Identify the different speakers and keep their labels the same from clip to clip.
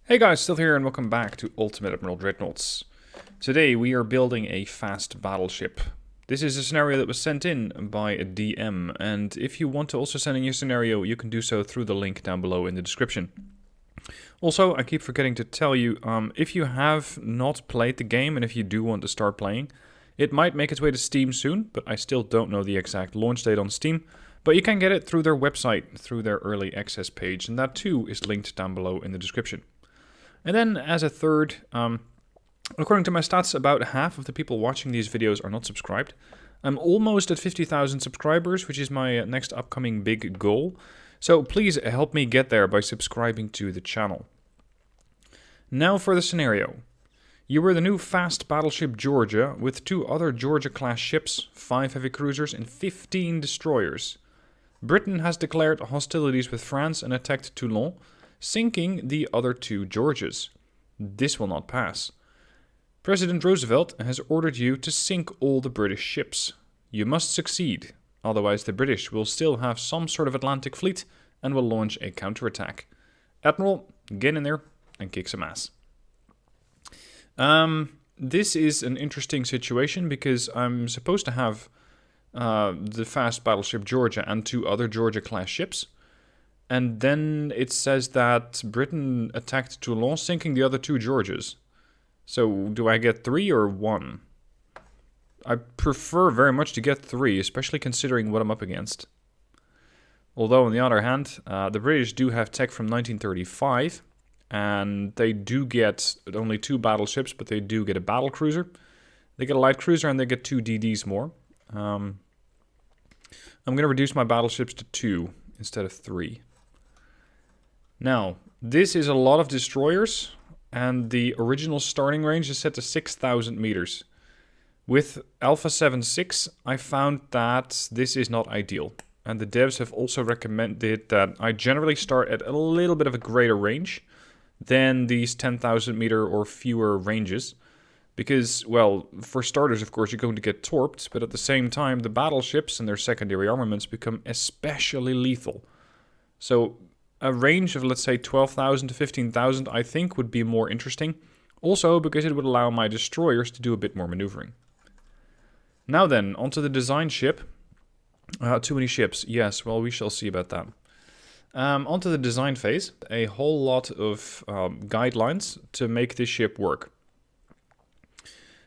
Speaker 1: Hey guys, still here and welcome back to Ultimate Admiral Dreadnoughts. Today we are building a fast battleship. This is a scenario that was sent in by a DM, and if you want to also send in your scenario, you can do so through the link down below in the description. Also, I keep forgetting to tell you, if you have not played the game and if you do want to start playing, it might make its way to Steam soon, but I still don't know the exact launch date on Steam. But you can get it through their website, through their early access page, and that too is linked down below in the description. And then as a third, according to my stats, about half of the people watching these videos are not subscribed. I'm almost at 50,000 subscribers, which is my next upcoming big goal. So please help me get there by subscribing to the channel. Now for the scenario. You were the new fast battleship Georgia with 2 other Georgia-class ships, 5 heavy cruisers and 15 destroyers. Britain has declared hostilities with France and attacked Toulon, sinking the other 2 Georges. This will not pass. President Roosevelt has ordered you to sink all the British ships. You must succeed, otherwise the British will still have some sort of Atlantic fleet and will launch a counterattack. Admiral, get in there and kick some ass. This is an interesting situation because I'm supposed to have the fast battleship Georgia and 2 other Georgia-class ships. And then it says that Britain attacked Toulon, sinking the other 2 Georges. So, do I get 3 or 1? I prefer very much to get 3, especially considering what I'm up against. Although, on the other hand, the British do have tech from 1935, and they do get only 2 battleships, but they do get a battle cruiser. They get a light cruiser, and they get 2 DDs more. I'm going to reduce my battleships to 2 instead of 3. Now, this is a lot of destroyers, and the original starting range is set to 6,000 meters. With Alpha 7.6, I found that this is not ideal, and the devs have also recommended that I generally start at a little bit of a greater range than these 10,000 meter or fewer ranges, because, well, for starters, of course, you're going to get torped, but at the same time, the battleships and their secondary armaments become especially lethal. So a range of, let's say, 12,000 to 15,000, I think, would be more interesting. Also, because it would allow my destroyers to do a bit more maneuvering. Now then, onto the design ship. Too many ships. Yes, well, we shall see about that. Onto the design phase. A whole lot of guidelines to make this ship work.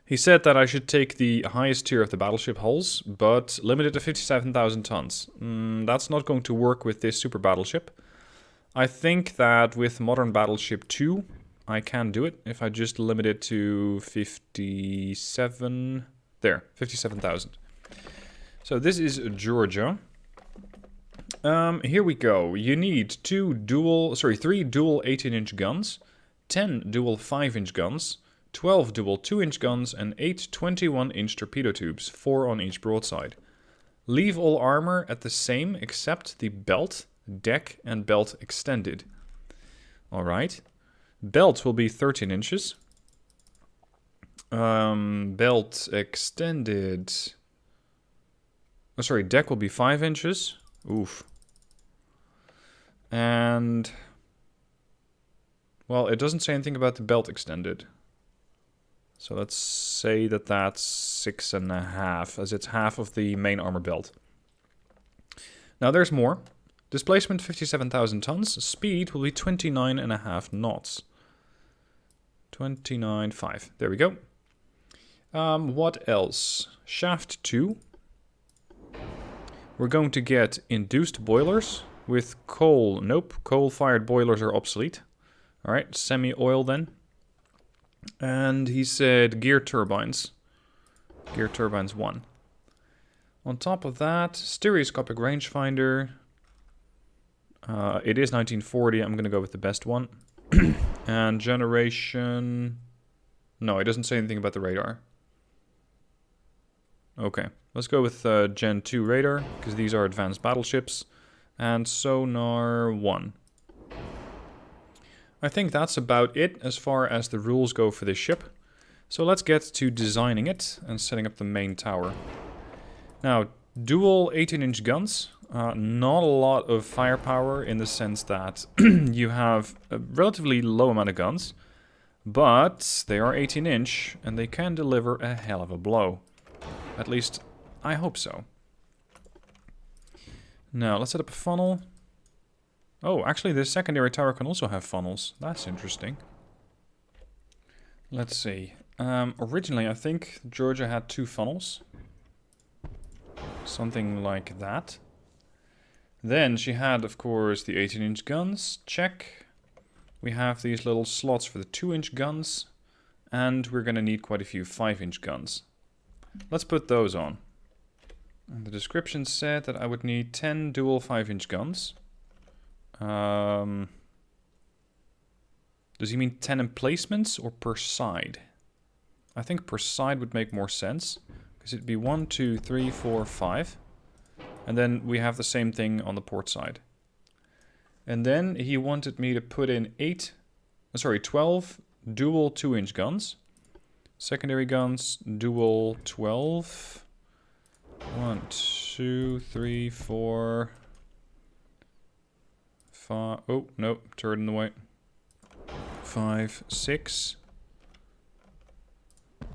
Speaker 1: He said that I should take the highest tier of the battleship hulls, but limit it to 57,000 tons. That's not going to work with this super battleship. I think that with Modern Battleship 2, I can do it if I just limit it to 57... There, 57,000. So this is Georgia. Here we go. You need 3 dual 18-inch guns, 10 dual 5-inch guns, 12 dual 2-inch guns, and 8 21-inch torpedo tubes, 4 on each broadside. Leave all armor at the same except the belt, deck, and belt extended. Alright. Belt will be 13 inches. Belt extended... Oh, sorry, deck will be 5 inches. Oof. And... well, it doesn't say anything about the belt extended. So let's say that that's 6.5, as it's half of the main armor belt. Now there's more. Displacement 57,000 tons. Speed will be 29.5 knots. 29.5. There we go. What else? Shaft 2. We're going to get induced boilers with coal. Nope, coal-fired boilers are obsolete. Alright, semi-oil then. And he said gear turbines. Gear turbines 1. On top of that, stereoscopic rangefinder. It is 1940. I'm going to go with the best one. And generation... no, it doesn't say anything about the radar. Okay, let's go with Gen 2 radar, because these are advanced battleships. And sonar 1. I think that's about it as far as the rules go for this ship. So let's get to designing it and setting up the main tower. Now, dual 18-inch guns. Not a lot of firepower in the sense that you have a relatively low amount of guns, but they are 18-inch and they can deliver a hell of a blow. At least, I hope so. Now, let's set up a funnel. Oh, actually, the secondary tower can also have funnels. That's interesting. Let's see. Originally, I think Georgia had 2 funnels. Something like that. Then she had, of course, the 18-inch guns. Check. We have these little slots for the 2-inch guns. And we're going to need quite a few 5-inch guns. Let's put those on. And the description said that I would need 10 dual 5-inch guns. Does he mean 10 emplacements or per side? I think per side would make more sense. Because it'd be 1, 2, 3, 4, 5. And then we have the same thing on the port side. And then he wanted me to put in 12 dual 2-inch guns. Secondary guns, dual 12. 1, 2, 3, 4, 5. Oh, nope, turret in the way. 5, 6,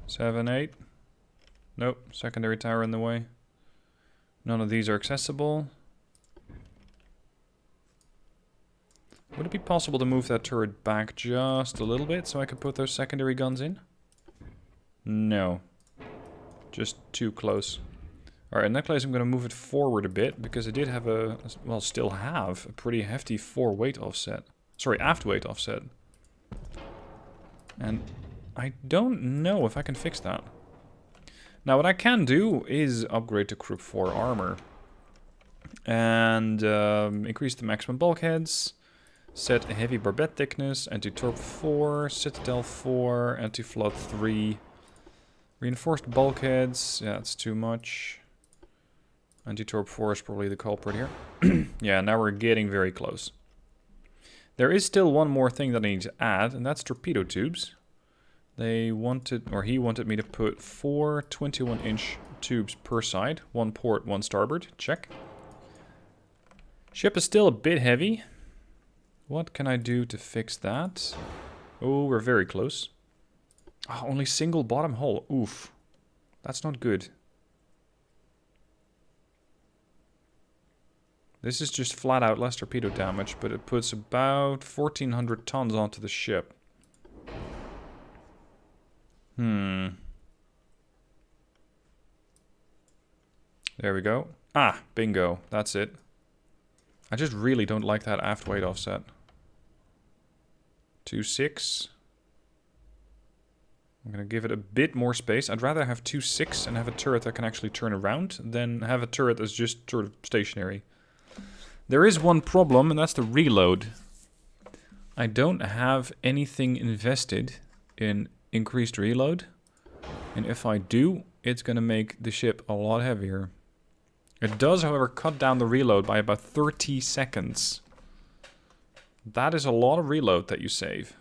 Speaker 1: 7, 8. Nope, secondary tower in the way. None of these are accessible. Would it be possible to move that turret back just a little bit so I could put those secondary guns in? No. Just too close. Alright, in that case I'm going to move it forward a bit because I did have still have a pretty hefty aft weight offset. And I don't know if I can fix that. Now what I can do is upgrade to Group 4 armor. And increase the maximum bulkheads. Set a heavy barbette thickness, anti-torp 4, citadel 4, anti-flood 3. Reinforced bulkheads, yeah, that's too much. Anti-torp 4 is probably the culprit here. Yeah, now we're getting very close. There is still one more thing that I need to add, and that's torpedo tubes. He wanted me to put 4 21-inch tubes per side. 1 port, 1 starboard. Check. Ship is still a bit heavy. What can I do to fix that? Oh, we're very close. Oh, only single bottom hull. Oof. That's not good. This is just flat out less torpedo damage, but it puts about 1,400 tons onto the ship. There we go. Ah, bingo. That's it. I just really don't like that aft weight offset. 2.6. I'm going to give it a bit more space. I'd rather have 2.6 and have a turret that can actually turn around than have a turret that's just sort of stationary. There is one problem, and that's the reload. I don't have anything invested in increased reload. And if I do, it's going to make the ship a lot heavier. It does, however, cut down the reload by about 30 seconds. That is a lot of reload that you save.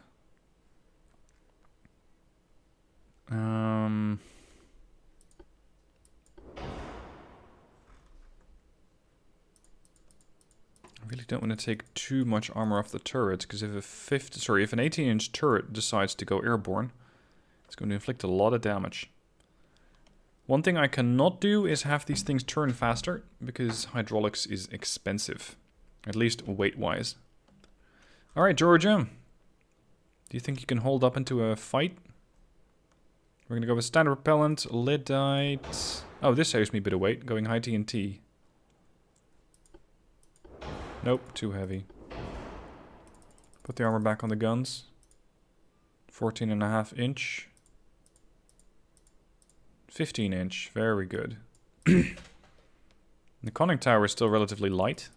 Speaker 1: I really don't want to take too much armor off the turrets, because if an 18-inch turret decides to go airborne, it's going to inflict a lot of damage. One thing I cannot do is have these things turn faster, because hydraulics is expensive. At least weight-wise. Alright, Georgia. Do you think you can hold up into a fight? We're going to go with standard propellant, lyddite. Oh, this saves me a bit of weight, going high TNT. Nope, too heavy. Put the armor back on the guns. 14.5 inch. 15 inch, very good. The conning tower is still relatively light.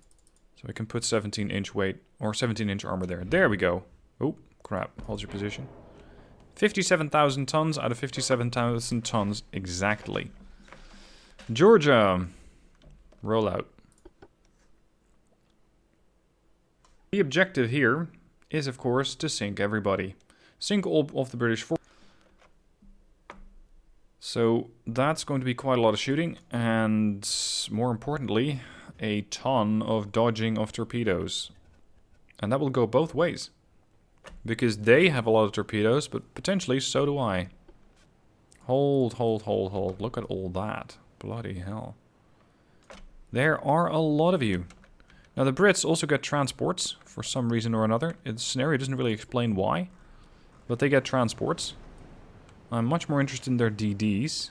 Speaker 1: So I can put 17 inch weight, or 17 inch armor there. There we go. Oh, crap, hold your position. 57,000 tons out of 57,000 tons exactly. Georgia, roll out. The objective here is, of course, to sink everybody. Sink all of the British forces. So that's going to be quite a lot of shooting, and more importantly, a ton of dodging of torpedoes. And that will go both ways. Because they have a lot of torpedoes, but potentially so do I. Hold. Look at all that. Bloody hell. There are a lot of you. Now the Brits also get transports for some reason or another. The scenario doesn't really explain why. But they get transports. I'm much more interested in their DDs.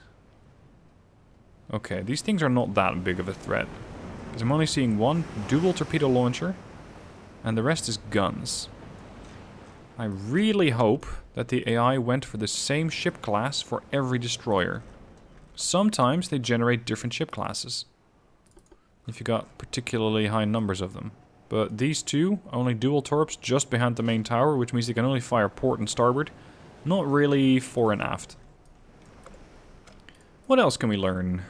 Speaker 1: Okay, these things are not that big of a threat. Because I'm only seeing one dual torpedo launcher. And the rest is guns. I really hope that the AI went for the same ship class for every destroyer. Sometimes they generate different ship classes. If you got particularly high numbers of them. But these two, only dual torps just behind the main tower, which means they can only fire port and starboard. Not really fore and aft. What else can we learn?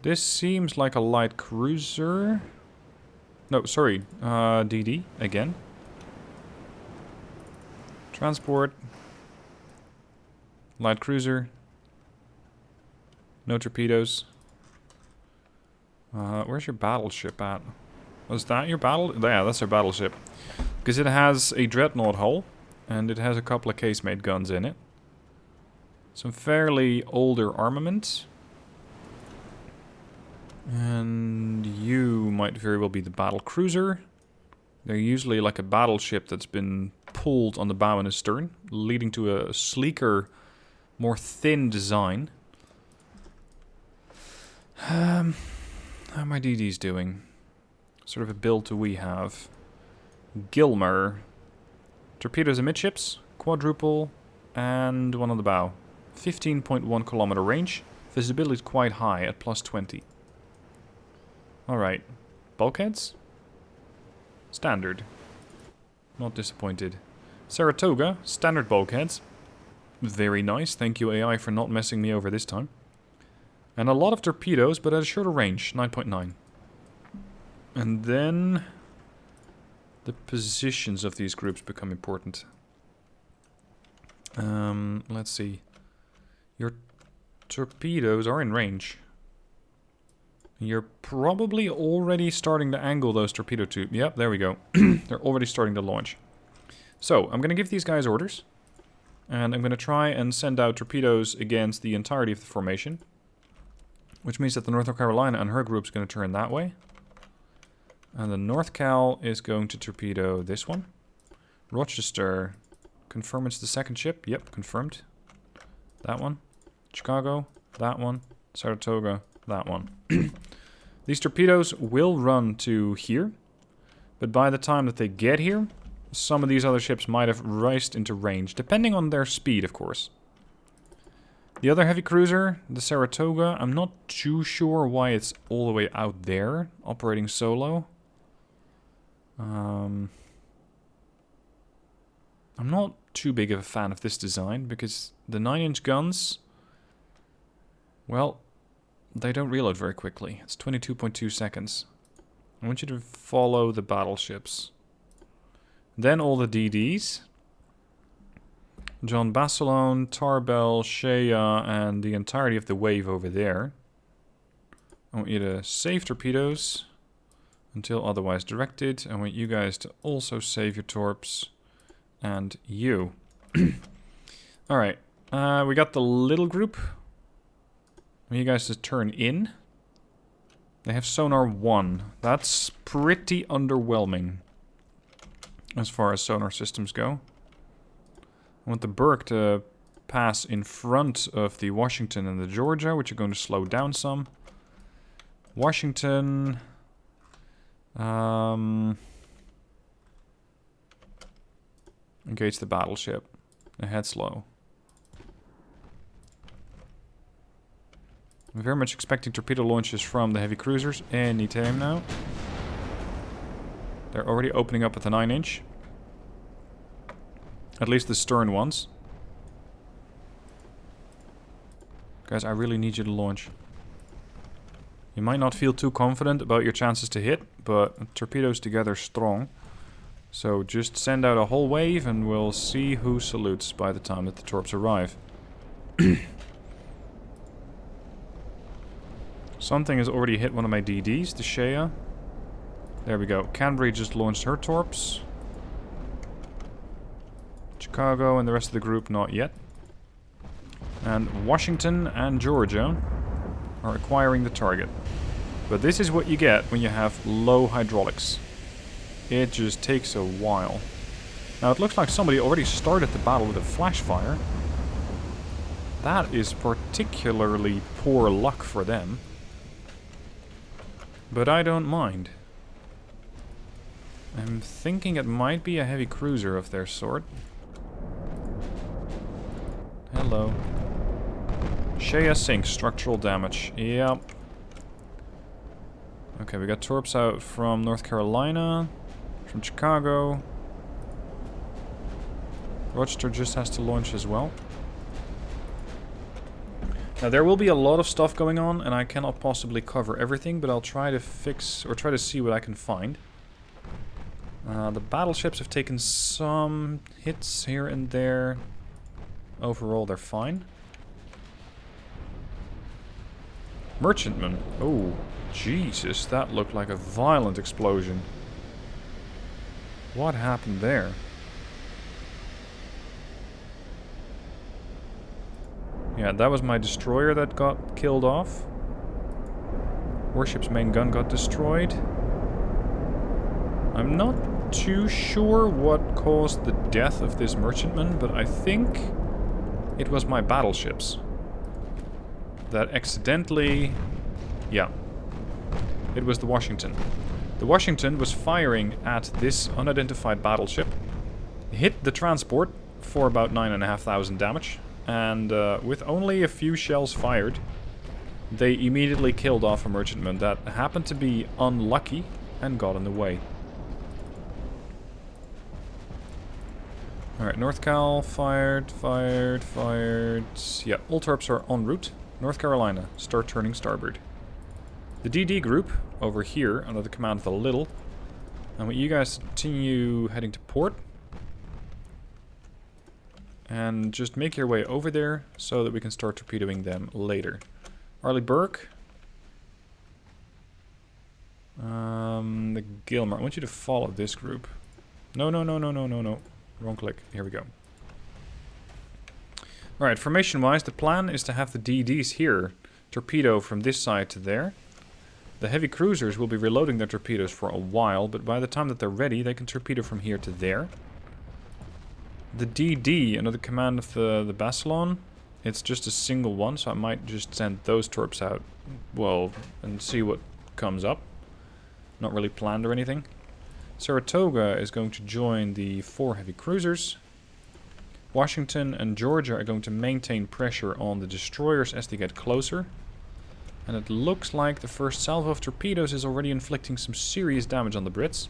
Speaker 1: This seems like a light cruiser. No, sorry, DD again. Transport. Light cruiser. No torpedoes. Where's your battleship at? Was that your battle? Yeah, that's our battleship. Because it has a Dreadnought hull. And it has a couple of casemate guns in it. Some fairly older armament. And you might very well be the battle cruiser. They're usually like a battleship that's been pulled on the bow and astern, leading to a sleeker, more thin design. How are my DDs doing? Sort of a build do we have? Gilmer. Torpedoes amidships, quadruple, and one on the bow. 15.1 kilometer range. Visibility is quite high at plus 20. Alright. Bulkheads? Standard. Not disappointed. Saratoga, standard bulkheads. Very nice. Thank you, AI, for not messing me over this time. And a lot of torpedoes, but at a shorter range, 9.9. And then the positions of these groups become important. Let's see. Your torpedoes are in range. You're probably already starting to angle those torpedo tubes. Yep, there we go. They're already starting to launch. So, I'm going to give these guys orders. And I'm going to try and send out torpedoes against the entirety of the formation. Which means that the North Carolina and her group is going to turn that way. And the North Cal is going to torpedo this one. Rochester, confirm it's the second ship. Yep, confirmed. That one. Chicago, that one. Saratoga, that one. These torpedoes will run to here. But by the time that they get here, some of these other ships might have raced into range. Depending on their speed, of course. The other heavy cruiser, the Saratoga, I'm not too sure why it's all the way out there, operating solo. I'm not too big of a fan of this design, because the 9-inch guns, well, they don't reload very quickly. It's 22.2 seconds. I want you to follow the battleships. Then all the DDs. John Basilone, Tarbell, Shea, and the entirety of the wave over there. I want you to save torpedoes until otherwise directed. I want you guys to also save your torps. And you. Alright. We got the little group. I want you guys to turn in. They have sonar 1. That's pretty underwhelming as far as sonar systems go. I want the Burke to pass in front of the Washington and the Georgia, which are going to slow down some. Washington. Engage the battleship. Ahead slow. I'm very much expecting torpedo launches from the heavy cruisers anytime now. They're already opening up at the 9-inch. At least the stern ones. Guys, I really need you to launch. You might not feel too confident about your chances to hit, but torpedoes together strong. So just send out a whole wave and we'll see who salutes by the time that the torps arrive. Something has already hit one of my DDs, the Shea. There we go. Canberra just launched her torps. Chicago and the rest of the group not yet. And Washington and Georgia are acquiring the target. But this is what you get when you have low hydraulics. It just takes a while. Now it looks like somebody already started the battle with a flash fire. That is particularly poor luck for them. But I don't mind. I'm thinking it might be a heavy cruiser of their sort. Hello. Shea sinks, structural damage. Yep. Okay, we got torps out from North Carolina, from Chicago. Rochester just has to launch as well. Now there will be a lot of stuff going on, and I cannot possibly cover everything, but I'll try to fix, or try to see what I can find. The battleships have taken some hits here and there. Overall, they're fine. Merchantman. Oh, Jesus, that looked like a violent explosion. What happened there? Yeah, that was my destroyer that got killed off. Warship's main gun got destroyed. I'm not too sure what caused the death of this merchantman, but I think it was my battleships that accidentally... Yeah. It was the Washington. The Washington was firing at this unidentified battleship, hit the transport for about 9,500 damage, and with only a few shells fired, they immediately killed off a merchantman that happened to be unlucky and got in the way. Alright, North Cal, fired. Yeah, all torps are en route. North Carolina, start turning starboard. The DD group, over here, under the command of the Little. I want you guys to continue heading to port. And just make your way over there, so that we can start torpedoing them later. Arleigh Burke. The Gilmer, I want you to follow this group. No. Wrong click. Here we go. Alright, formation-wise, the plan is to have the DDs here torpedo from this side to there. The heavy cruisers will be reloading their torpedoes for a while, but by the time that they're ready, they can torpedo from here to there. The DD, under the command of the Bassalon, it's just a single one, so I might just send those torps out, well, and see what comes up. Not really planned or anything. Saratoga is going to join the 4 heavy cruisers. Washington and Georgia are going to maintain pressure on the destroyers as they get closer. And it looks like the first salvo of torpedoes is already inflicting some serious damage on the Brits,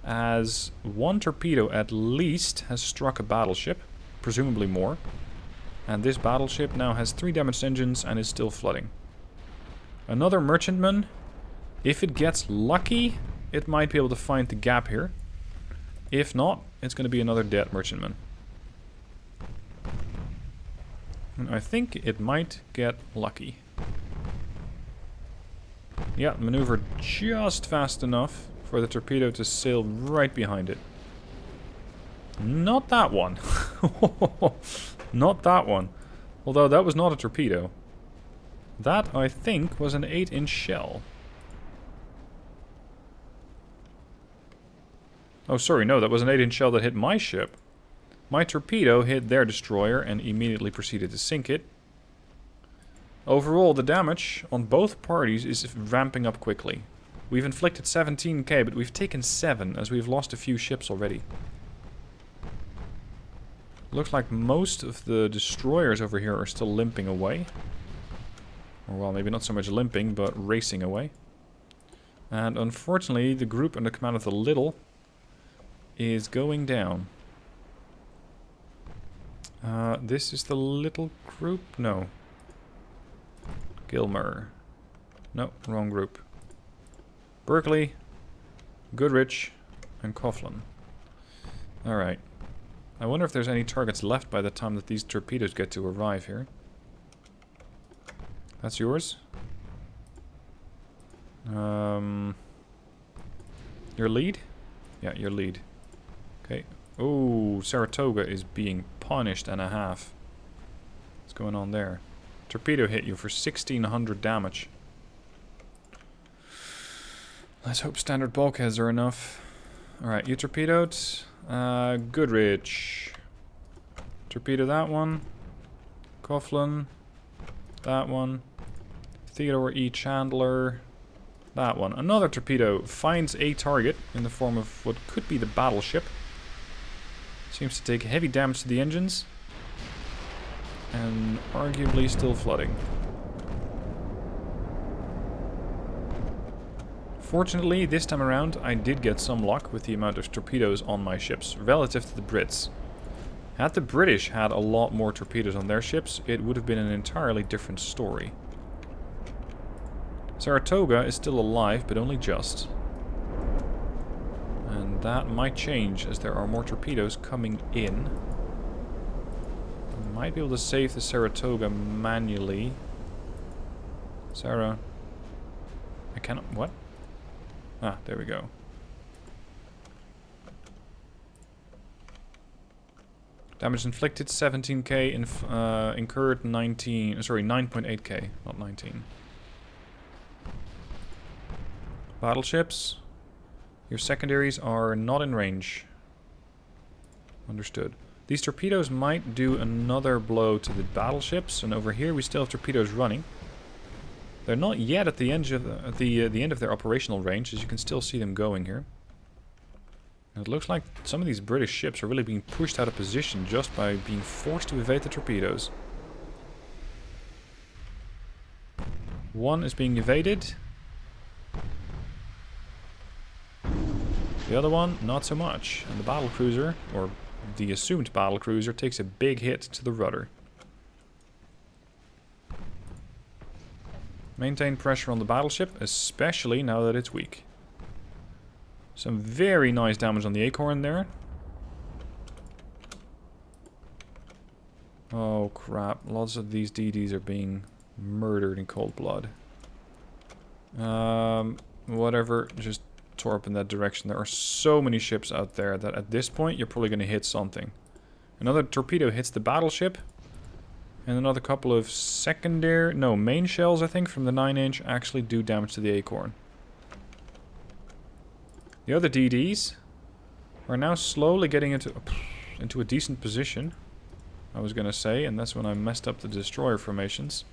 Speaker 1: as one torpedo at least has struck a battleship, presumably more. And this battleship now has 3 damaged engines and is still flooding. Another merchantman, if it gets lucky, it might be able to find the gap here. If not, it's going to be another dead merchantman. And I think it might get lucky. Yeah, maneuver just fast enough for the torpedo to sail right behind it. Not that one. Not that one. Although that was not a torpedo. That, I think, was an 8-inch shell. Oh, sorry, no, that was an 8-inch shell that hit my ship. My torpedo hit their destroyer and immediately proceeded to sink it. Overall, the damage on both parties is ramping up quickly. We've inflicted 17k, but we've taken 7, as we've lost a few ships already. Looks like most of the destroyers over here are still limping away. Or, well, maybe not so much limping, but racing away. And unfortunately, the group under command of the Little is going down. This is the Little group? No. Gilmer. No, wrong group. Berkeley, Goodrich, and Coughlin. Alright. I wonder if there's any targets left by the time that these torpedoes get to arrive here. That's yours? Your lead? Yeah, your lead. Okay. Oh, Saratoga is being punished and a half. What's going on there? Torpedo hit you for 1600 damage. Let's hope standard bulkheads are enough. Alright, you torpedoed. Goodrich. Torpedo that one. Coughlin. That one. Theodore E. Chandler. That one. Another torpedo finds a target in the form of what could be the battleship. Seems to take heavy damage to the engines. And arguably still flooding. Fortunately, this time around, I did get some luck with the amount of torpedoes on my ships, relative to the Brits. Had the British had a lot more torpedoes on their ships, it would have been an entirely different story. Saratoga is still alive, but only just. And that might change as there are more torpedoes coming in. I might be able to save the Saratoga manually. Sarah. I cannot... What? Ah, there we go. Damage inflicted 17k, incurred 9.8k, not 19. Battleships. Your secondaries are not in range. Understood. These torpedoes might do another blow to the battleships, and over here we still have torpedoes running. They're not yet at the end of the end of their operational range, as you can still see them going here. And it looks like some of these British ships are really being pushed out of position just by being forced to evade the torpedoes. One is being evaded. The other one, not so much. And the battlecruiser, or the assumed battlecruiser, takes a big hit to the rudder. Maintain pressure on the battleship, especially now that it's weak. Some very nice damage on the acorn there. Oh crap, lots of these DDs are being murdered in cold blood. Whatever, just torp in that direction. There are so many ships out there that at this point you're probably going to hit something. Another torpedo hits the battleship. And another couple of main shells, I think, from the 9-inch actually do damage to the acorn. The other DDs are now slowly getting into a decent position, I was going to say, and that's when I messed up the destroyer formations.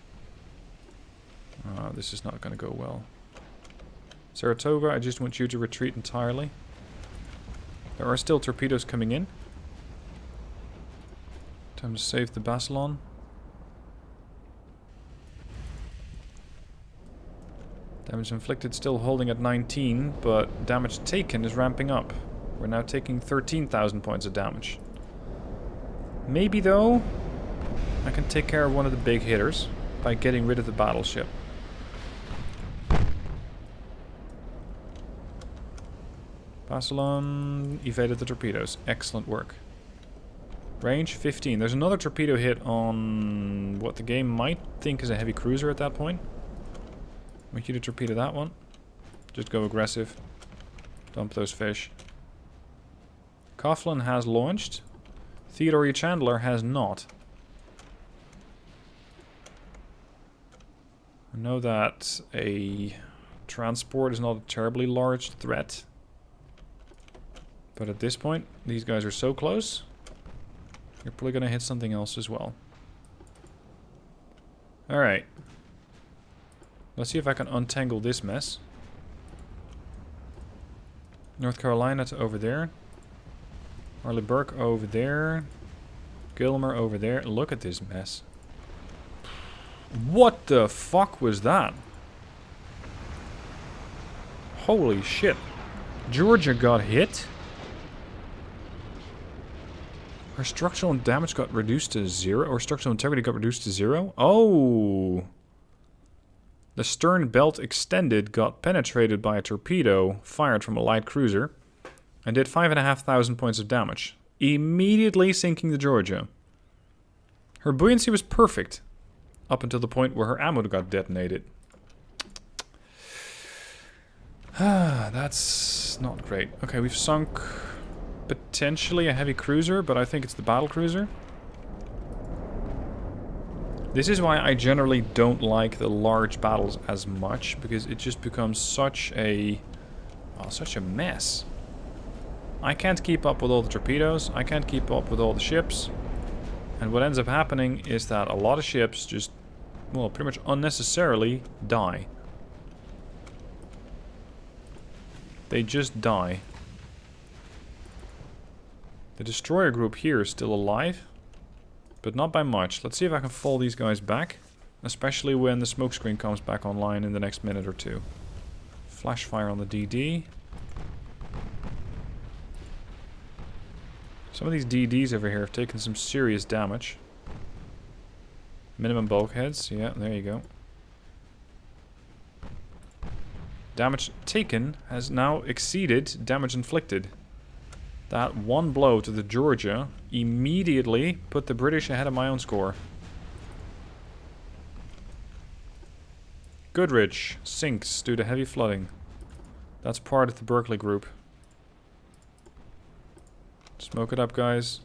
Speaker 1: This is not going to go well. Saratoga, I just want you to retreat entirely. There are still torpedoes coming in. Time to save the Basilon. Damage inflicted still holding at 19, but damage taken is ramping up. We're now taking 13,000 points of damage. Maybe, though, I can take care of one of the big hitters by getting rid of the battleship. Basilon evaded the torpedoes. Excellent work. Range 15. There's another torpedo hit on what the game might think is a heavy cruiser at that point. I want you to torpedo that one. Just go aggressive. Dump those fish. Coughlin has launched. Theodore E. Chandler has not. I know that a transport is not a terribly large threat. But at this point, these guys are so close. You're probably going to hit something else as well. Alright. Let's see if I can untangle this mess. North Carolina to over there. Arleigh Burke over there. Gilmer over there. Look at this mess. What the fuck was that? Holy shit. Georgia got hit? Her structural damage got reduced to 0? Or structural integrity got reduced to 0? Oh! The stern belt extended got penetrated by a torpedo fired from a light cruiser and did 5,500 points of damage, immediately sinking the Georgia. Her buoyancy was perfect, up until the point where her ammo got detonated. That's not great. Okay, we've sunk potentially a heavy cruiser, but I think it's the battle cruiser. This is why I generally don't like the large battles as much, because it just becomes such a mess. I can't keep up with all the torpedoes, I can't keep up with all the ships, and what ends up happening is that a lot of ships just, well, pretty much unnecessarily die. They just die. The destroyer group here is still alive, but not by much. Let's see if I can fall these guys back, especially when the smokescreen comes back online in the next minute or two. Flash fire on the DD. Some of these DDs over here have taken some serious damage. Minimum bulkheads, yeah, there you go. Damage taken has now exceeded damage inflicted. That one blow to the Georgia immediately put the British ahead of my own score. Goodrich sinks due to heavy flooding. That's part of the Berkeley group. Smoke it up, guys.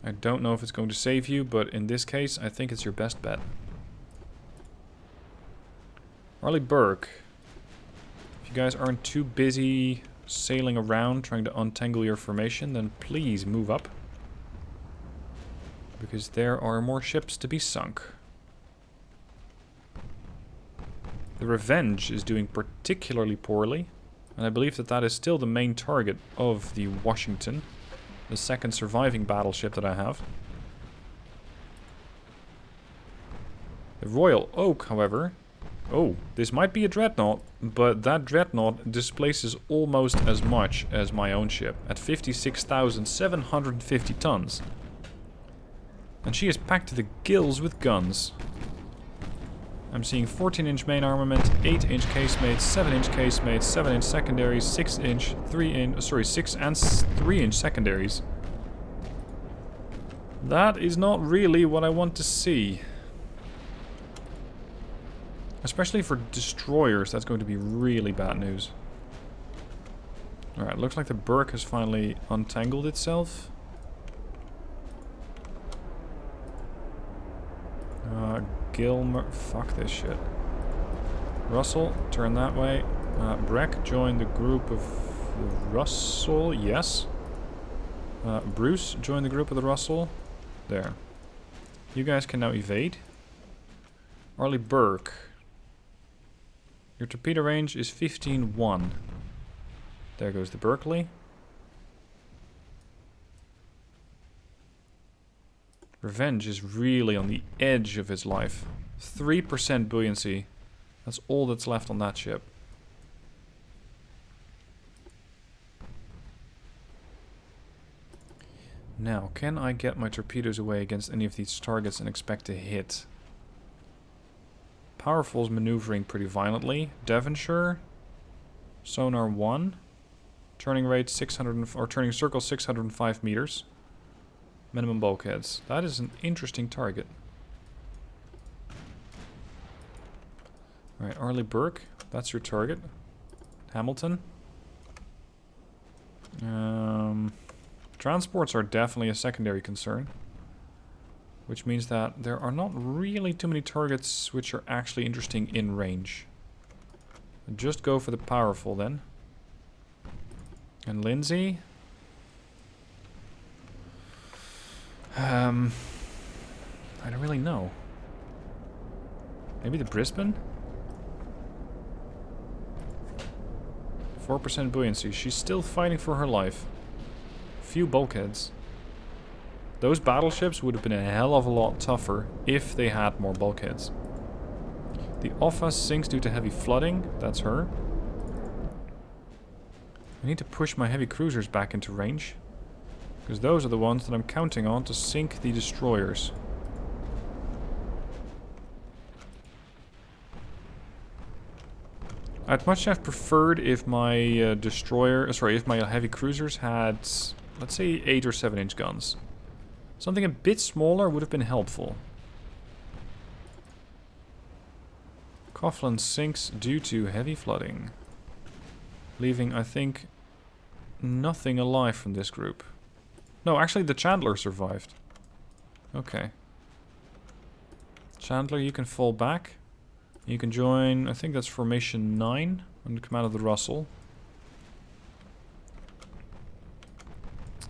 Speaker 1: I don't know if it's going to save you, but in this case, I think it's your best bet. Arleigh Burke. If you guys aren't too busy sailing around trying to untangle your formation, then please move up. Because there are more ships to be sunk. The Revenge is doing particularly poorly. And I believe that that is still the main target of the Washington. The second surviving battleship that I have. The Royal Oak, however... Oh, this might be a Dreadnought, but that Dreadnought displaces almost as much as my own ship, at 56,750 tons. And she is packed to the gills with guns. I'm seeing 14-inch main armament, 8-inch casemates, 7-inch casemates, 7-inch secondaries, 6-inch, 3-inch, sorry, 6 and 3-inch secondaries. That is not really what I want to see. Especially for destroyers, that's going to be really bad news. Alright, looks like the Burke has finally untangled itself. Gilmer, fuck this shit. Russell, turn that way. Breck, join the group of Russell, yes. Bruce, join the group of the Russell. There. You guys can now evade. Arleigh Burke. Your torpedo range is 15-1. There goes the Berkeley. Revenge is really on the edge of his life. 3% buoyancy. That's all that's left on that ship. Now, can I get my torpedoes away against any of these targets and expect to hit? Powerful's maneuvering pretty violently. Devonshire. Sonar 1. Turning rate 600, or turning circle 605 meters. Minimum bulkheads. That is an interesting target. Alright, Arleigh Burke. That's your target. Hamilton. Transports are definitely a secondary concern. Which means that there are not really too many targets which are actually interesting in range. Just go for the powerful then. And Lindsay. I don't really know. Maybe the Brisbane? 4% buoyancy. She's still fighting for her life. Few bulkheads. Those battleships would have been a hell of a lot tougher if they had more bulkheads. The Offa sinks due to heavy flooding. That's her. I need to push my heavy cruisers back into range. Because those are the ones that I'm counting on to sink the destroyers. I'd much have preferred if my if my heavy cruisers had, let's say, 8 or 7-inch guns. Something a bit smaller would have been helpful. Coughlin sinks due to heavy flooding. Leaving, I think, nothing alive from this group. No, actually the Chandler survived. Okay. Chandler, you can fall back. You can join, I think that's formation 9 under command of the Russell.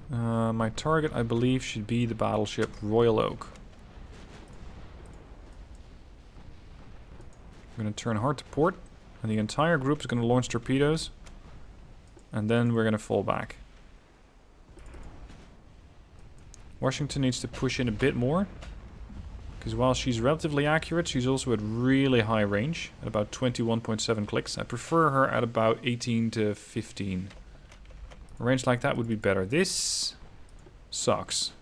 Speaker 1: My target, I believe, should be the battleship Royal Oak. We're going to turn hard to port, and the entire group is going to launch torpedoes, and then we're going to fall back. Washington needs to push in a bit more, because while she's relatively accurate, she's also at really high range, at about 21.7 clicks. I prefer her at about 18 to 15. A range like that would be better. This sucks.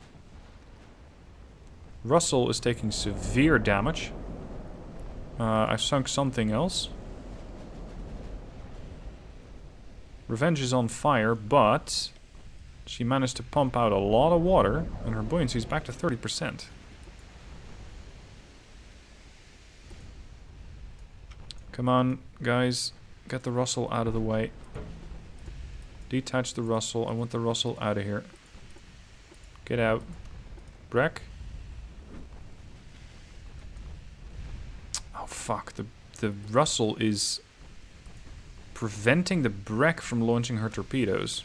Speaker 1: Russell is taking severe damage. I've sunk something else. Revenge is on fire, but she managed to pump out a lot of water, and her buoyancy is back to 30%. Come on, guys. Get the Russell out of the way. Detach the Russell. I want the Russell out of here. Get out. Breck. Oh, fuck. The Russell is preventing the Breck from launching her torpedoes.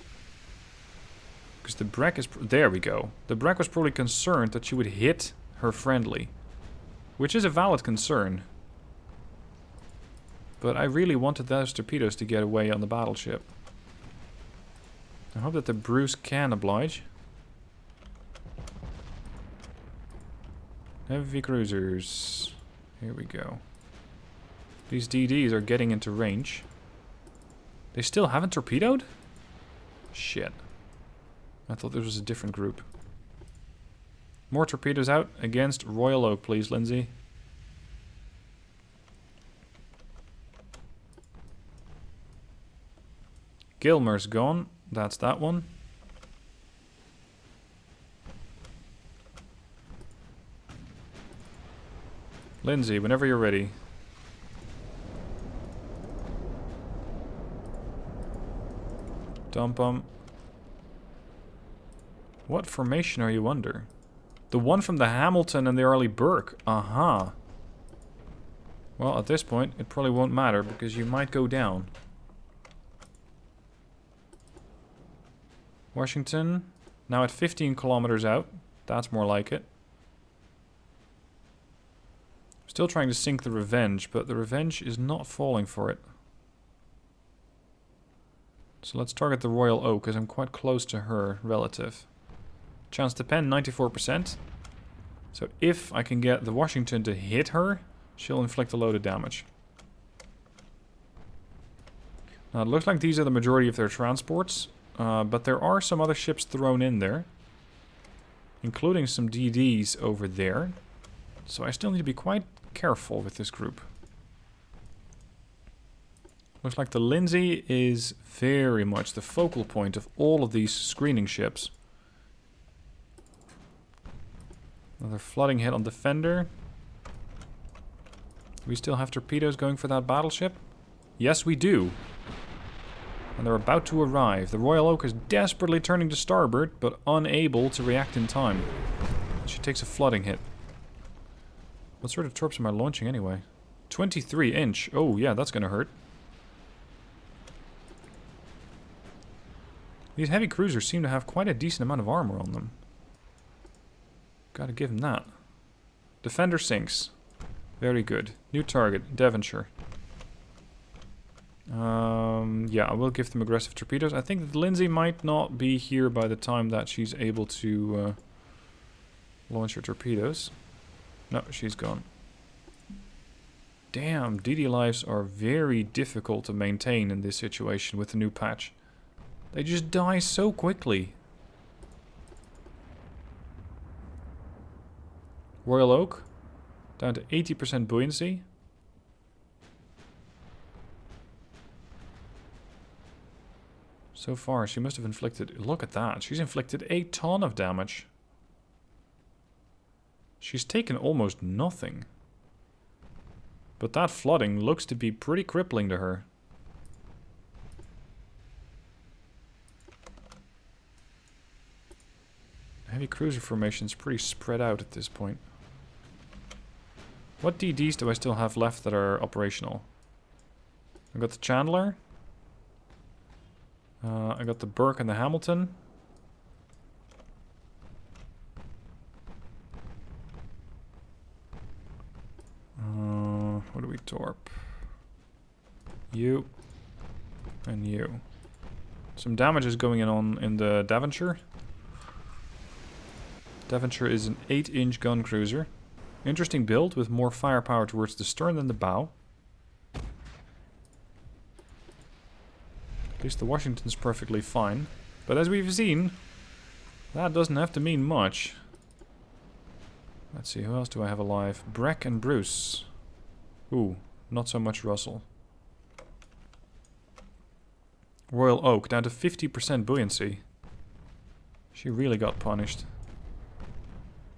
Speaker 1: Because the Breck is... There we go. The Breck was probably concerned that she would hit her friendly. Which is a valid concern. But I really wanted those torpedoes to get away on the battleship. I hope that the Bruce can oblige. Heavy cruisers. Here we go. These DDs are getting into range. They still haven't torpedoed? Shit. I thought this was a different group. More torpedoes out against Royal Oak, please, Lindsay. Gilmer's gone. That's that one. Lindsay, whenever you're ready. Dump 'em. What formation are you under? The one from the Hamilton and the early Burke. Aha. Well, at this point, it probably won't matter because you might go down. Washington, now at 15 kilometers out. That's more like it. Still trying to sink the Revenge, but the Revenge is not falling for it. So let's target the Royal Oak, because I'm quite close to her relative. Chance to pen, 94%. So if I can get the Washington to hit her, she'll inflict a load of damage. Now it looks like these are the majority of their transports. But there are some other ships thrown in there, including some DDs over there. So I still need to be quite careful with this group. Looks like the Lindsay is very much the focal point of all of these screening ships. Another flooding hit on Defender. Do we still have torpedoes going for that battleship? Yes, we do. And they're about to arrive. The Royal Oak is desperately turning to starboard, but unable to react in time. She takes a flooding hit. What sort of torps am I launching anyway? 23 inch. Oh yeah, that's gonna hurt. These heavy cruisers seem to have quite a decent amount of armor on them. Gotta give them that. Defender sinks. Very good. New target, Devonshire. Yeah, I will give them aggressive torpedoes. I think that Lindsay might not be here by the time that she's able to launch her torpedoes. No, she's gone. Damn, DD lives are very difficult to maintain in this situation with the new patch. They just die so quickly. Royal Oak, down to 80% buoyancy. So far, she must have inflicted... Look at that. She's inflicted a ton of damage. She's taken almost nothing. But that flooding looks to be pretty crippling to her. Heavy cruiser formation's pretty spread out at this point. What DDs do I still have left that are operational? I got the Chandler. I got the Burke and the Hamilton. What do we torp? You. And you. Some damage is going on in the Devonshire. Devonshire is an 8-inch gun cruiser. Interesting build with more firepower towards the stern than the bow. At least the Washington's perfectly fine. But as we've seen, that doesn't have to mean much. Let's see, who else do I have alive? Breck and Bruce. Ooh, not so much Russell. Royal Oak, down to 50% buoyancy. She really got punished.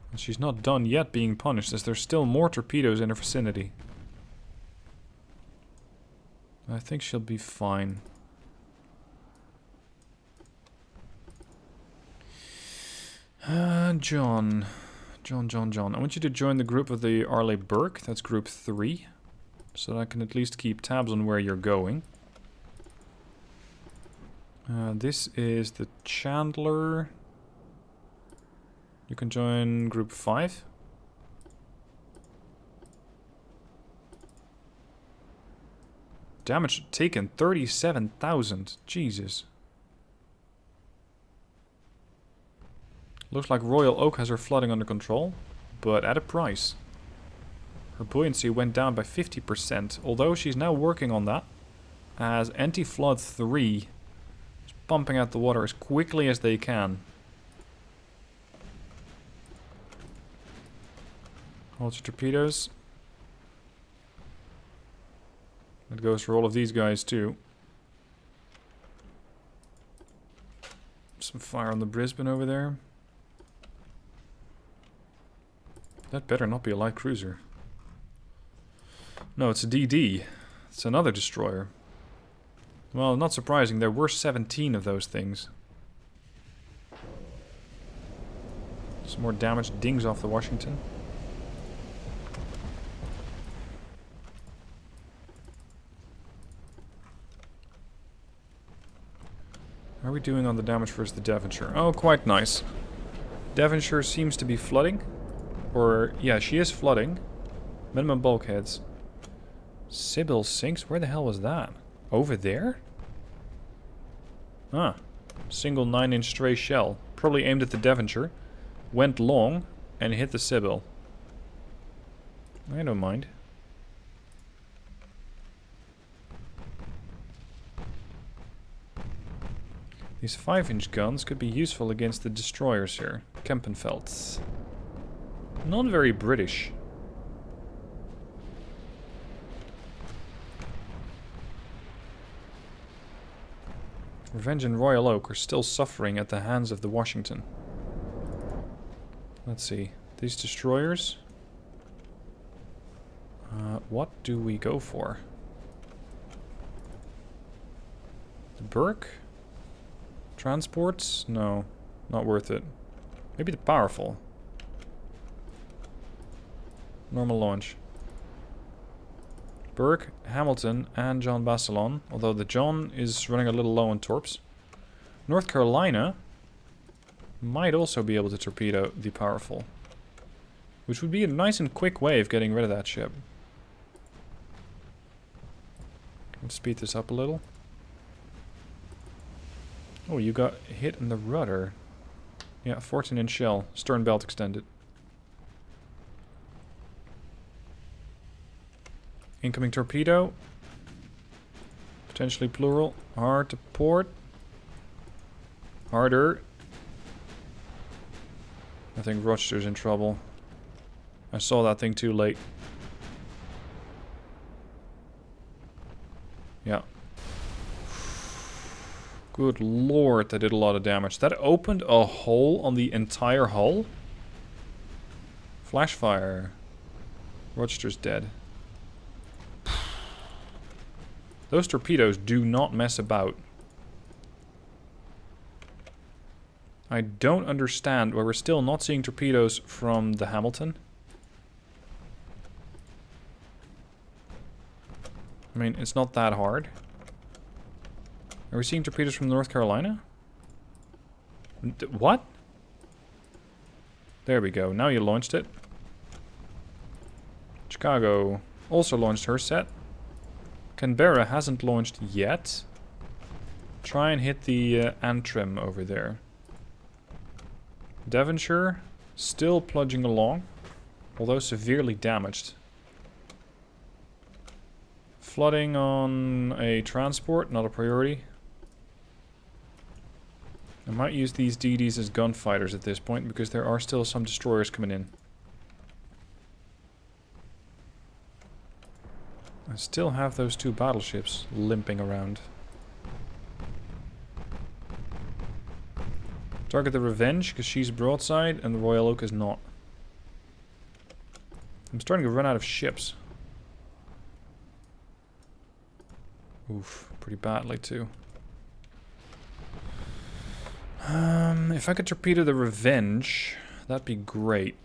Speaker 1: And she's not done yet being punished, as there's still more torpedoes in her vicinity. I think she'll be fine. John. I want you to join the group of the Arleigh Burke. That's group 3. So that I can at least keep tabs on where you're going. This is the Chandler. You can join group 5. Damage taken 37,000. Jesus. Looks like Royal Oak has her flooding under control, but at a price. Her buoyancy went down by 50%, although she's now working on that, as Anti-Flood 3 is pumping out the water as quickly as they can. Hold your torpedoes. That goes for all of these guys too. Some fire on the Brisbane over there. That better not be a light cruiser. No, it's a DD. It's another destroyer. Well, not surprising, there were 17 of those things. Some more damage dings off the Washington. How are we doing on the damage versus the Devonshire? Oh, quite nice. Devonshire seems to be flooding. Or, yeah, she is flooding. Minimum bulkheads. Sybil sinks? Where the hell was that? Over there? Ah. Single 9-inch stray shell. Probably aimed at the Devonshire. Went long and hit the Sybil. I don't mind. These 5-inch guns could be useful against the destroyers here. Kempenfelds. Not very British. Revenge and Royal Oak are still suffering at the hands of the Washington. Let's see. These destroyers. What do we go for? The Burke? Transports? No. Not worth it. Maybe the Powerful. Normal launch. Burke, Hamilton, and John Bassalon. Although the John is running a little low on torps. North Carolina might also be able to torpedo the Powerful. Which would be a nice and quick way of getting rid of that ship. Let's speed this up a little. Oh, you got hit in the rudder. Yeah, 14-inch shell. Stern belt extended. Incoming torpedo. Potentially plural. Hard to port. Harder. I think Rochester's in trouble. I saw that thing too late. Yeah. Good lord, that did a lot of damage. That opened a hole on the entire hull. Flash fire. Rochester's dead. Those torpedoes do not mess about. I don't understand why we're still not seeing torpedoes from the Hamilton. I mean, it's not that hard. Are we seeing torpedoes from North Carolina? What? There we go. Now you launched it. Chicago also launched her set. Canberra hasn't launched yet. Try and hit the Antrim over there. Devonshire still plunging along, although severely damaged. Flooding on a transport, not a priority. I might use these DDs as gunfighters at this point because there are still some destroyers coming in. I still have those 2 battleships limping around. Target the Revenge because she's broadside and the Royal Oak is not. I'm starting to run out of ships. Oof, pretty badly too. If I could torpedo the Revenge, that'd be great.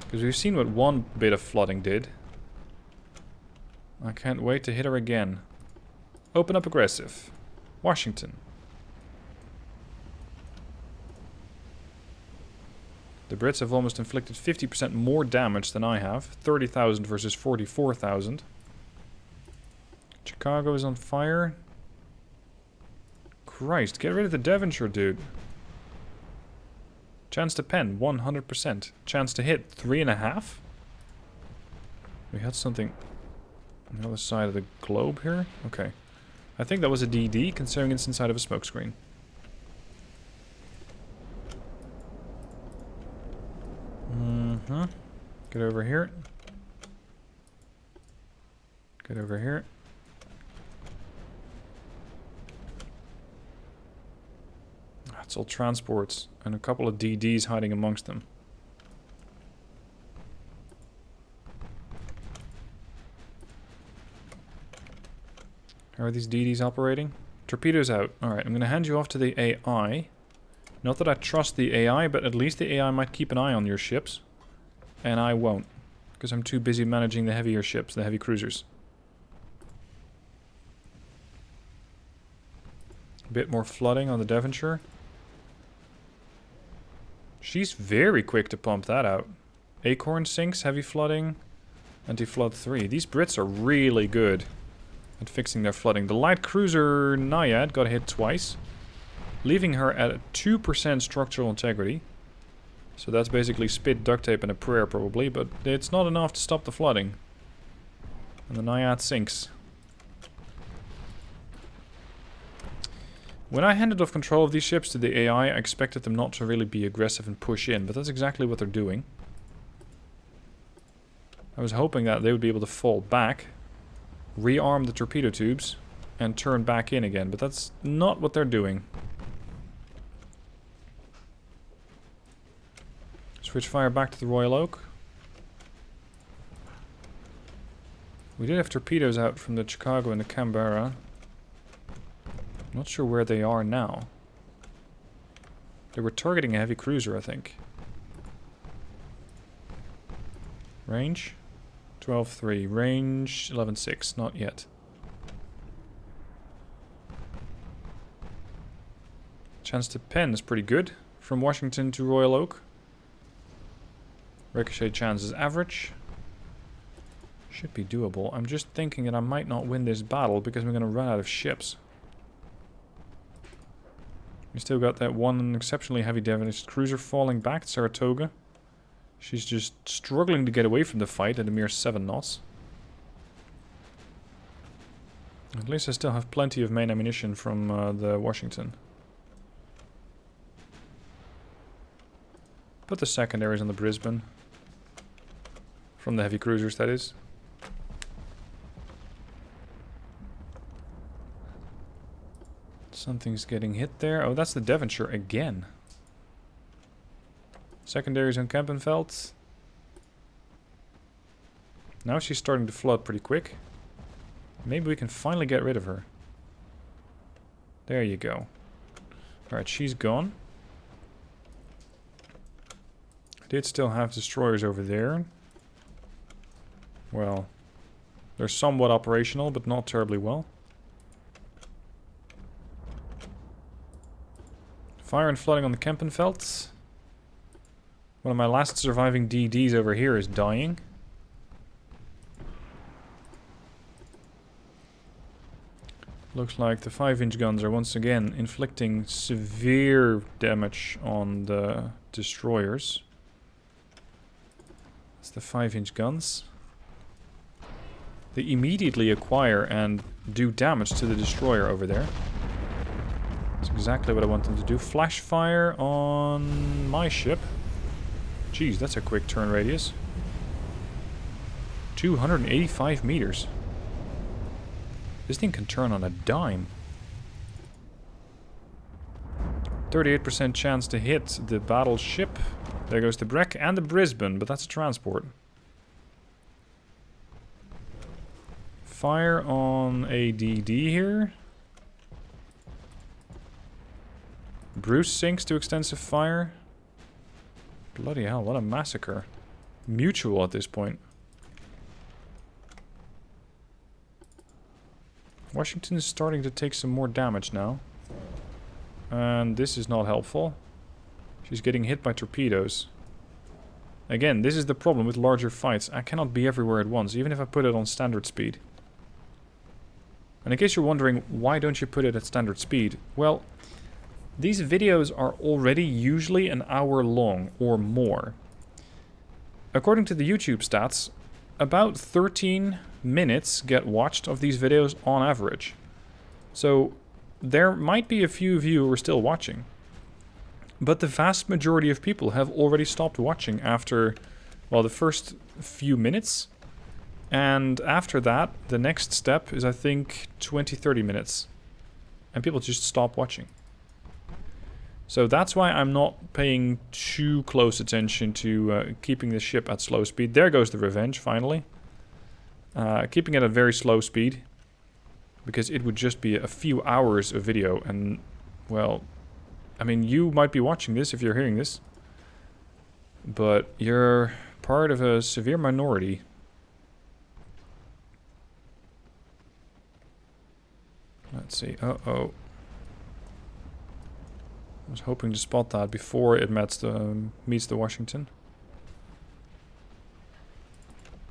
Speaker 1: Because we've seen what one bit of flooding did. I can't wait to hit her again. Open up aggressive. Washington. The Brits have almost inflicted 50% more damage than I have. 30,000 versus 44,000. Chicago is on fire. Christ, get rid of the Devonshire, dude. Chance to pen, 100%. Chance to hit, 3.5? We had something on the other side of the globe here? Okay. I think that was a DD, considering it's inside of a smokescreen. Get over here. Get over here. It's all transports and a couple of DDs hiding amongst them. How are these DDs operating? Torpedoes out. Alright, I'm going to hand you off to the AI. Not that I trust the AI, but at least the AI might keep an eye on your ships. And I won't, because I'm too busy managing the heavier ships, the heavy cruisers. A bit more flooding on the Devonshire. She's very quick to pump that out. Acorn sinks, heavy flooding, anti-flood 3. These Brits are really good at fixing their flooding. The light cruiser Naiad got hit twice, leaving her at a 2% structural integrity. So that's basically spit, duct tape, and a prayer probably, but it's not enough to stop the flooding. And the Naiad sinks. When I handed off control of these ships to the AI, I expected them not to really be aggressive and push in, but that's exactly what they're doing. I was hoping that they would be able to fall back, rearm the torpedo tubes, and turn back in again, but that's not what they're doing. Switch fire back to the Royal Oak. We did have torpedoes out from the Chicago and the Canberra. Not sure where they are now. They were targeting a heavy cruiser, I think. Range? 12.3. Range 11.6. Not yet. Chance to pen is pretty good. From Washington to Royal Oak. Ricochet chance is average. Should be doable. I'm just thinking that I might not win this battle because I'm going to run out of ships. We still got that one exceptionally heavy damaged cruiser falling back, Saratoga. She's just struggling to get away from the fight at a mere 7 knots. At least I still have plenty of main ammunition from the Washington. Put the secondaries on the Brisbane. From the heavy cruisers, that is. Something's getting hit there. Oh, that's the Devonshire again. Secondaries on Kempenfeld. Now she's starting to flood pretty quick. Maybe we can finally get rid of her. There you go. Alright, she's gone. I did still have destroyers over there. Well, they're somewhat operational, but not terribly well. Fire and flooding on the Kempenfeld. One of my last surviving DDs over here is dying. Looks like the 5-inch guns are once again inflicting severe damage on the destroyers. It's the 5-inch guns. They immediately acquire and do damage to the destroyer over there. That's exactly what I want them to do. Flash fire on my ship. Jeez, that's a quick turn radius. 285 meters. This thing can turn on a dime. 38% chance to hit the battleship. There goes the Breck and the Brisbane, but that's a transport. Fire on a DD here. Bruce sinks to extensive fire. Bloody hell, what a massacre. Mutual at this point. Washington is starting to take some more damage now. And this is not helpful. She's getting hit by torpedoes. Again, this is the problem with larger fights. I cannot be everywhere at once, even if I put it on standard speed. And in case you're wondering, why don't you put it at standard speed? Well, these videos are already usually an hour long or more. According to the YouTube stats, about 13 minutes get watched of these videos on average. So there might be a few of you who are still watching. But the vast majority of people have already stopped watching after, well, the first few minutes. And after that, the next step is, I think, 20-30 minutes. And people just stop watching. So that's why I'm not paying too close attention to keeping the ship at slow speed. There goes the Revenge, finally. Keeping it at very slow speed. Because it would just be a few hours of video. And, well, I mean, you might be watching this if you're hearing this. But you're part of a severe minority. Let's see. Uh-oh. I was hoping to spot that before it meets the Washington.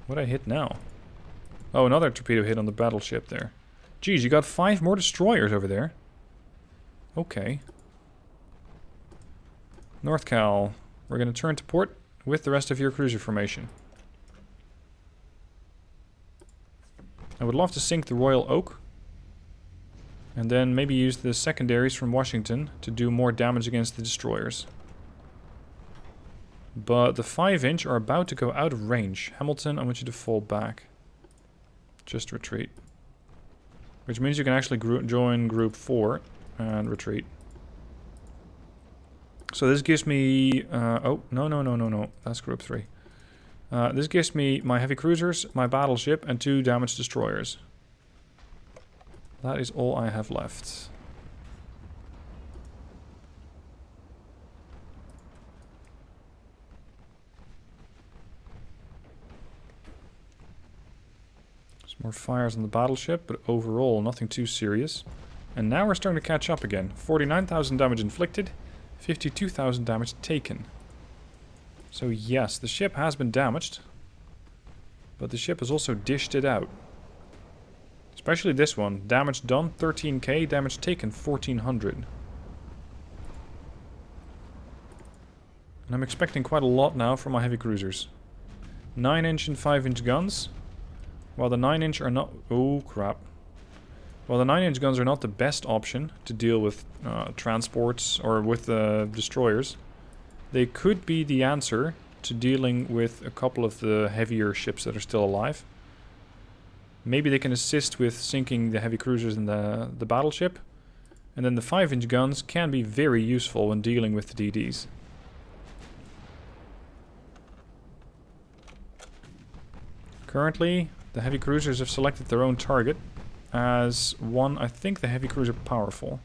Speaker 1: What'd I hit now? Oh, another torpedo hit on the battleship there. Geez, you got 5 more destroyers over there. Okay. North Cal, we're going to turn to port with the rest of your cruiser formation. I would love to sink the Royal Oak. And then maybe use the secondaries from Washington to do more damage against the destroyers. But the 5-inch are about to go out of range. Hamilton, I want you to fall back. Just retreat. Which means you can actually join group 4 and retreat. So this gives me... oh, no. That's group 3. This gives me my heavy cruisers, my battleship, and 2 damaged destroyers. That is all I have left. Some more fires on the battleship, but overall nothing too serious. And now we're starting to catch up again. 49,000 damage inflicted, 52,000 damage taken. So yes, the ship has been damaged. But the ship has also dished it out. Especially this one. Damage done, 13k. Damage taken, 1400. And I'm expecting quite a lot now from my heavy cruisers. 9-inch and 5-inch guns. While the 9-inch are not... Oh, crap. While the 9-inch guns are not the best option to deal with transports or with destroyers, they could be the answer to dealing with a couple of the heavier ships that are still alive. Maybe they can assist with sinking the heavy cruisers in the battleship. And then the 5-inch guns can be very useful when dealing with the DDs. Currently, the heavy cruisers have selected their own target as one, I think, the heavy cruiser powerful.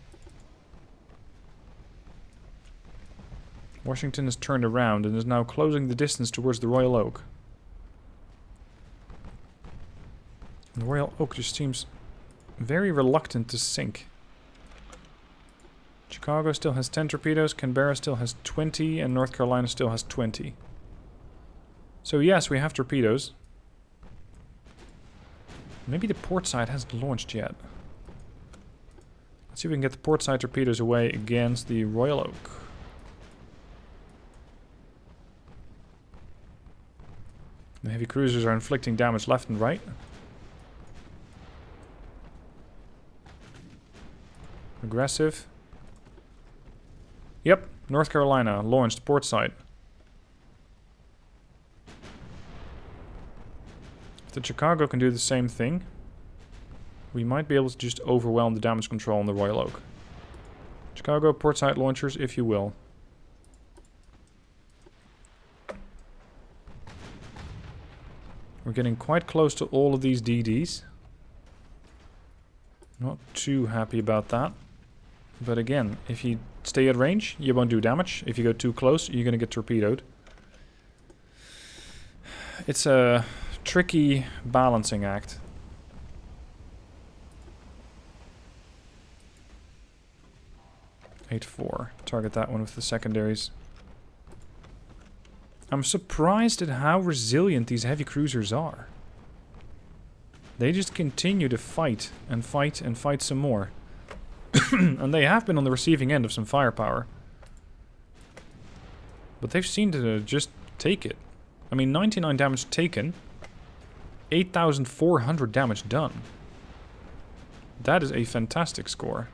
Speaker 1: Washington has turned around and is now closing the distance towards the Royal Oak. The Royal Oak just seems very reluctant to sink. Chicago still has 10 torpedoes, Canberra still has 20, and North Carolina still has 20. So yes, we have torpedoes. Maybe the port side hasn't launched yet. Let's see if we can get the port side torpedoes away against the Royal Oak. The heavy cruisers are inflicting damage left and right. Aggressive. Yep, North Carolina launched port side. If the Chicago can do the same thing, we might be able to just overwhelm the damage control on the Royal Oak. Chicago, port side launchers, if you will. We're getting quite close to all of these DDs. Not too happy about that. But again, if you stay at range, you won't do damage. If you go too close, you're going to get torpedoed. It's a tricky balancing act. (8-4). Target that one with the secondaries. I'm surprised at how resilient these heavy cruisers are. They just continue to fight and fight and fight some more. And they have been on the receiving end of some firepower. But they've seemed to just take it. I mean, 99 damage taken. 8,400 damage done. That is a fantastic score.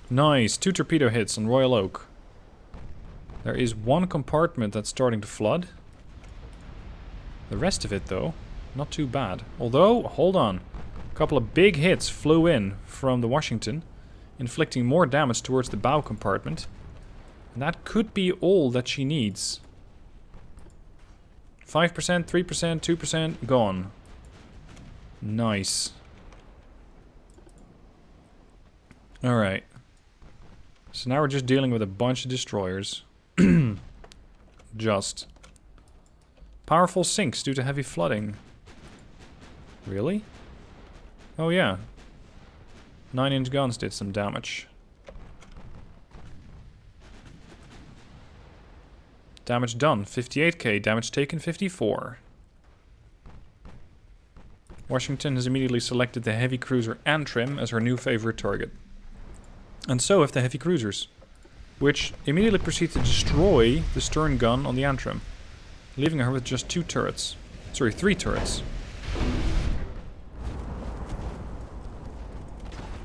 Speaker 1: Nice, 2 torpedo hits on Royal Oak. There is one compartment that's starting to flood. The rest of it, though, not too bad. Although, hold on. A couple of big hits flew in from the Washington, inflicting more damage towards the bow compartment. And that could be all that she needs. 5%, 3%, 2%, gone. Nice. Alright. So now we're just dealing with a bunch of destroyers. Just. Powerful sinks due to heavy flooding. Really? Oh yeah. 9-inch guns did some damage. Damage done, 58k. Damage taken, 54. Washington has immediately selected the heavy cruiser Antrim as her new favorite target. And so have the heavy cruisers, which immediately proceed to destroy the stern gun on the Antrim, leaving her with just 2 turrets. Sorry, 3 turrets.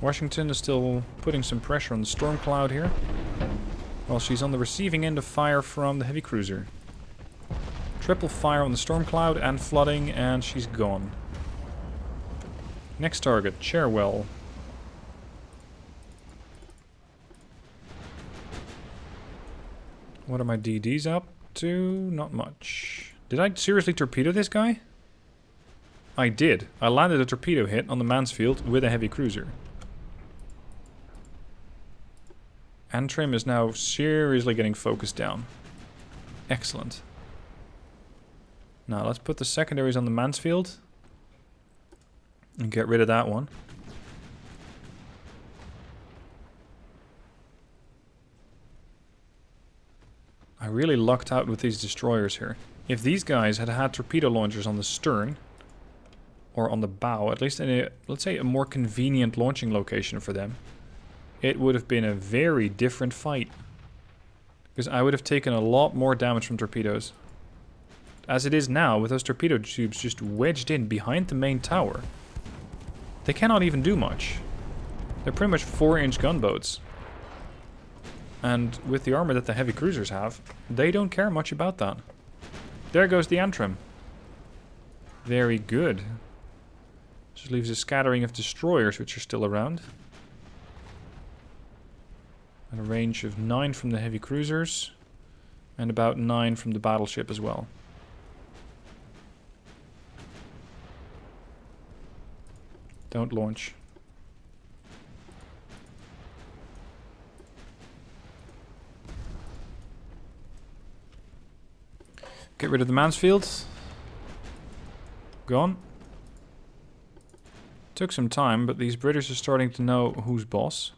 Speaker 1: Washington is still putting some pressure on the storm cloud here, while she's on the receiving end of fire from the heavy cruiser. Triple fire on the storm cloud and flooding, and she's gone. Next target, Cherwell. What are my DDs up to? Not much. Did I seriously torpedo this guy? I did. I landed a torpedo hit on the Mansfield with a heavy cruiser. Antrim is now seriously getting focused down. Excellent. Now let's put the secondaries on the Mansfield and get rid of that one. I really lucked out with these destroyers here. If these guys had had torpedo launchers on the stern or on the bow, at least in a, let's say, a more convenient launching location for them, it would have been a very different fight. Because I would have taken a lot more damage from torpedoes. As it is now, with those torpedo tubes just wedged in behind the main tower, they cannot even do much. They're pretty much 4-inch gunboats. And with the armor that the heavy cruisers have, they don't care much about that. There goes the Antrim. Very good. Just leaves a scattering of destroyers which are still around. And a range of 9 from the heavy cruisers. And about 9 from the battleship as well. Don't launch. Get rid of the Mansfield. Gone. Took some time, but these British are starting to know who's boss.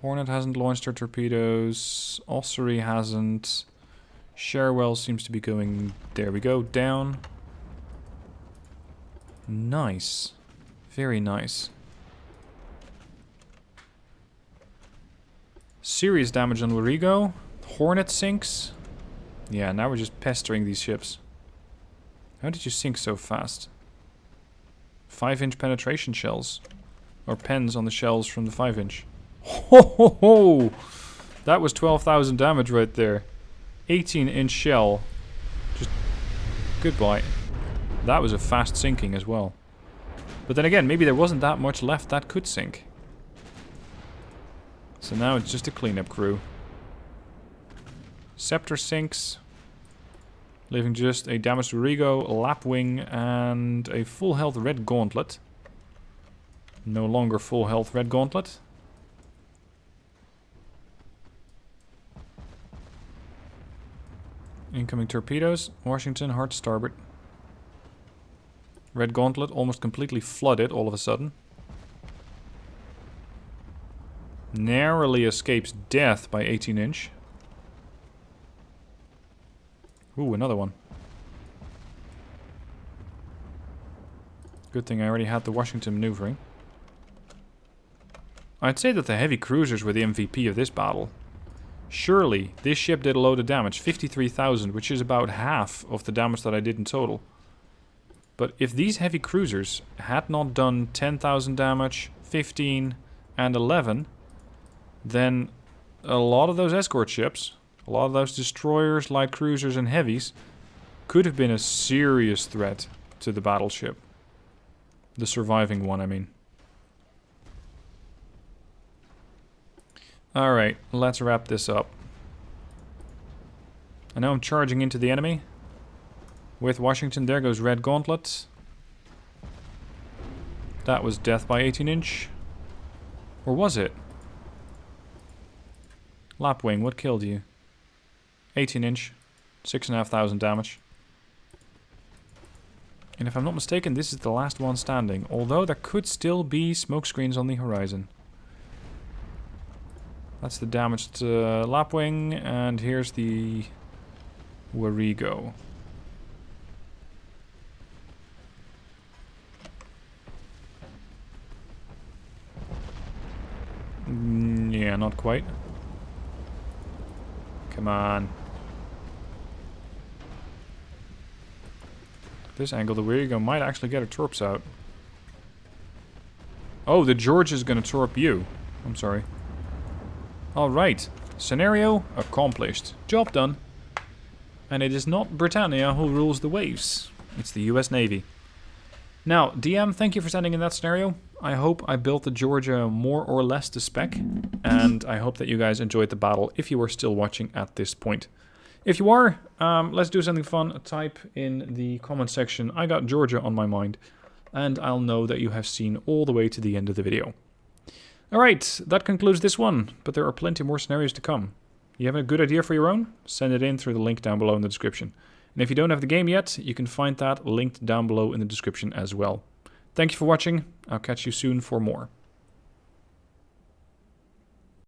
Speaker 1: Hornet hasn't launched her torpedoes. Ossory hasn't. Sherwell seems to be going... There we go, down. Nice. Very nice. Serious damage on Warrego. Hornet sinks. Yeah, now we're just pestering these ships. How did you sink so fast? 5-inch penetration shells. Or pens on the shells from the 5-inch. Ho ho ho! That was 12,000 damage right there. 18-inch shell. Just goodbye. That was a fast sinking as well. But then again, maybe there wasn't that much left that could sink. So now it's just a cleanup crew. Scepter sinks. Leaving just a damaged Warrego, a lapwing, and a full health red gauntlet. No longer full health red gauntlet. Incoming torpedoes. Washington, hard starboard. Red gauntlet almost completely flooded all of a sudden. Narrowly escapes death by 18-inch. Ooh, another one. Good thing I already had the Washington maneuvering. I'd say that the heavy cruisers were the MVP of this battle. Surely, this ship did a load of damage, 53,000, which is about half of the damage that I did in total. But if these heavy cruisers had not done 10,000 damage, 15, and 11, then a lot of those escort ships, a lot of those destroyers, light cruisers, and heavies could have been a serious threat to the battleship. The surviving one, I mean. Alright, let's wrap this up. I know I'm charging into the enemy. With Washington, there goes Red Gauntlet. That was death by 18-inch. Or was it? Lapwing, what killed you? 18-inch. 6,500 damage. And if I'm not mistaken, this is the last one standing. Although there could still be smoke screens on the horizon. That's the damaged Lapwing. And here's the Warrego. Yeah, not quite. Come on. This angle, the Warrego might actually get her torps out. Oh, the George is going to torp you. I'm sorry. Alright. Scenario accomplished. Job done. And it is not Britannia who rules the waves. It's the US Navy. Now, DM, thank you for sending in that scenario. I hope I built the Georgia more or less to spec. And I hope that you guys enjoyed the battle if you are still watching at this point. If you are, let's do something fun. Type in the comment section, I got Georgia on my mind. And I'll know that you have seen all the way to the end of the video. Alright, that concludes this one. But there are plenty more scenarios to come. You have a good idea for your own? Send it in through the link down below in the description. And if you don't have the game yet, you can find that linked down below in the description as well. Thank you for watching. I'll catch you soon for more.